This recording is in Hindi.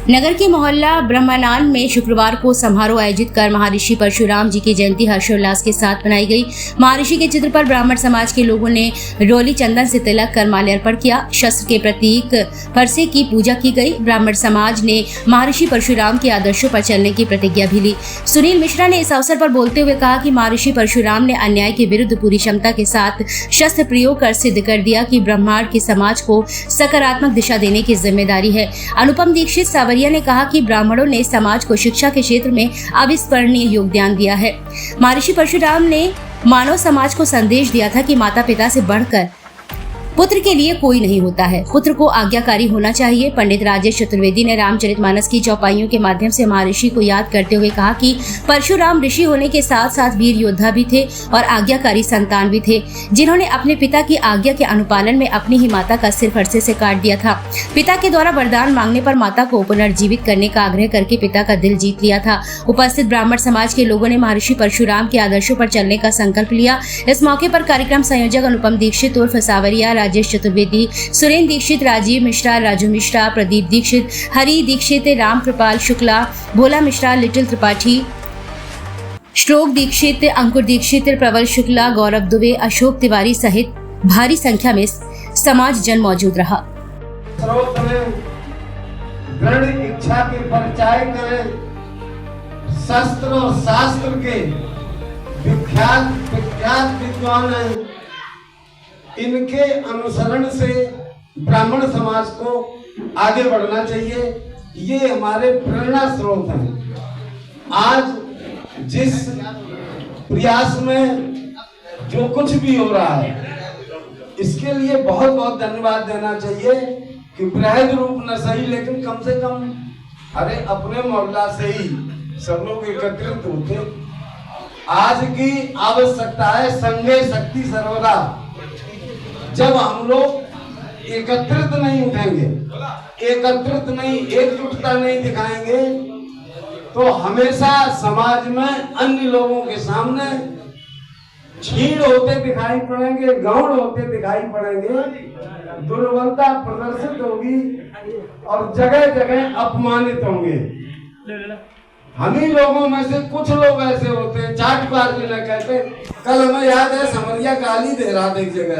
नगर के मोहल्ला ब्रह्मनान में शुक्रवार को समारोह आयोजित कर महर्षि परशुराम जी की जयंती हर्षोल्लास के साथ मनाई गई। महर्षि के चित्र पर ब्राह्मण समाज के लोगों ने रोली चंदन से तिलक कर माल्यार्पण किया। शस्त्र के प्रतीक फरसे की पूजा की गई। ब्राह्मण समाज ने महर्षि परशुराम के आदर्शों पर चलने की प्रतिज्ञा भी ली। सुनील मिश्रा ने इस अवसर पर बोलते हुए कहा कि महर्षि परशुराम ने अन्याय के विरुद्ध पूरी क्षमता के साथ शस्त्र प्रयोग कर सिद्ध कर दिया कि ब्राह्मण के समाज को सकारात्मक दिशा देने की जिम्मेदारी है। अनुपम दीक्षित सावरिया ने कहा कि ब्राह्मणों ने समाज को शिक्षा के क्षेत्र में अविस्मरणीय योगदान दिया है। महर्षि परशुराम ने मानव समाज को संदेश दिया था कि माता पिता से बढ़कर पुत्र के लिए कोई नहीं होता है, पुत्र को आज्ञाकारी होना चाहिए। पंडित राजेश चतुर्वेदी ने रामचरितमानस की चौपाइयों के माध्यम से महर्षि को याद करते हुए कहा कि परशुराम ऋषि होने के साथ साथ वीर योद्धा भी थे और आज्ञाकारी संतान भी थे, जिन्होंने अपने पिता की आज्ञा के अनुपालन में अपनी ही माता का सिर फरसे से काट दिया था। पिता के द्वारा वरदान मांगने पर माता को पुनर्जीवित करने का आग्रह करके पिता का दिल जीत लिया था। उपस्थित ब्राह्मण समाज के लोगों ने महर्षि परशुराम के आदर्शों पर चलने का संकल्प लिया। इस मौके पर कार्यक्रम संयोजक अनुपम दीक्षित उर्फ सावरिया, राजेश चतुर्वेदी, सुरेंद्र दीक्षित, राजीव मिश्रा, राजू मिश्रा, प्रदीप दीक्षित, हरि दीक्षित, राम कृपाल शुक्ला, भोला मिश्रा, लिटिल त्रिपाठी, श्लोक दीक्षित, अंकुर दीक्षित, प्रवल शुक्ला, गौरव दुबे, अशोक तिवारी सहित भारी संख्या में समाज जन मौजूद रहा। दृढ़ इच्छा के परिचय करें, शस्त्र और शास्त्र के विख्यात विद्वान हैं। इनके अनुसरण से ब्राह्मण समाज को आगे बढ़ना चाहिए। ये हमारे प्रेरणा स्रोत हैं। आज जिस प्रयास में जो कुछ भी हो रहा है, इसके लिए बहुत बहुत धन्यवाद देना चाहिए कि बृहद रूप न सही, लेकिन कम से कम अरे अपने मोहल्ला से ही सब लोग एकत्रित होते। आज की आवश्यकता है संघे शक्ति सर्वदा। जब हम लोग एकत्रित नहीं उठेंगे, एकत्रित नहीं, एकजुटता नहीं दिखाएंगे, तो हमेशा समाज में अन्य लोगों के सामने छीड़ होते दिखाई पड़ेंगे, गौण होते दिखाई पड़ेंगे, दुर्बलता प्रदर्शित होगी और जगह जगह अपमानित होंगे। हम ही लोगों में से कुछ लोग ऐसे होते हैं, चाटबाज जिन्हें कहते। कल हमें याद है समरिया गाली दे रहा था एक जगह।